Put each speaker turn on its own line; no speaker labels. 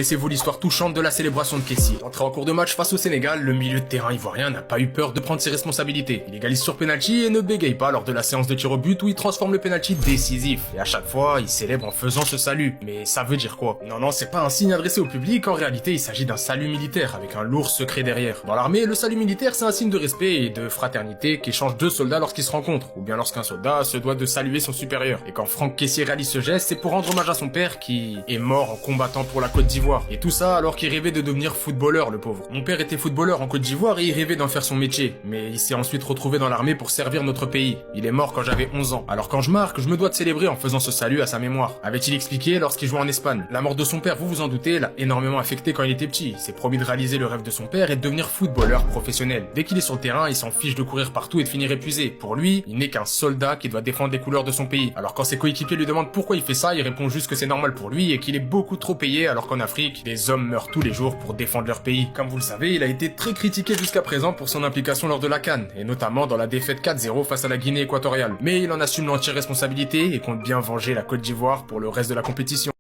Laissez-vous l'histoire touchante de la célébration de Kessie. Entré en cours de match face au Sénégal, le milieu de terrain ivoirien n'a pas eu peur de prendre ses responsabilités. Il égalise sur penalty et ne bégaye pas lors de la séance de tir au but où il transforme le penalty décisif. Et à chaque fois, il célèbre en faisant ce salut. Mais ça veut dire quoi? Non, c'est pas un signe adressé au public, en réalité il s'agit d'un salut militaire avec un lourd secret derrière. Dans l'armée, le salut militaire c'est un signe de respect et de fraternité qu'échangent deux soldats lorsqu'ils se rencontrent, ou bien lorsqu'un soldat se doit de saluer son supérieur. Et quand Franck Kessié réalise ce geste, c'est pour rendre hommage à son père qui est mort en combattant pour la Côte d'Ivoire. Et tout ça alors qu'il rêvait de devenir footballeur, le pauvre. Mon père était footballeur en Côte d'Ivoire et il rêvait d'en faire son métier, mais il s'est ensuite retrouvé dans l'armée pour servir notre pays. Il est mort quand j'avais 11 ans. Alors quand je marque, je me dois de célébrer en faisant ce salut à sa mémoire. Avait-il expliqué lorsqu'il jouait en Espagne. La mort de son père, vous vous en doutez, l'a énormément affecté quand il était petit. Il s'est promis de réaliser le rêve de son père et de devenir footballeur professionnel. Dès qu'il est sur le terrain, il s'en fiche de courir partout et de finir épuisé. Pour lui, il n'est qu'un soldat qui doit défendre les couleurs de son pays. Alors quand ses coéquipiers lui demandent pourquoi il fait ça, il répond juste que c'est normal pour lui et qu'il est beaucoup trop payé alors qu'en Afrique, des hommes meurent tous les jours pour défendre leur pays. Comme vous le savez, il a été très critiqué jusqu'à présent pour son implication lors de la CAN, et notamment dans la défaite 4-0 face à la Guinée équatoriale. Mais il en assume l'entière responsabilité et compte bien venger la Côte d'Ivoire pour le reste de la compétition.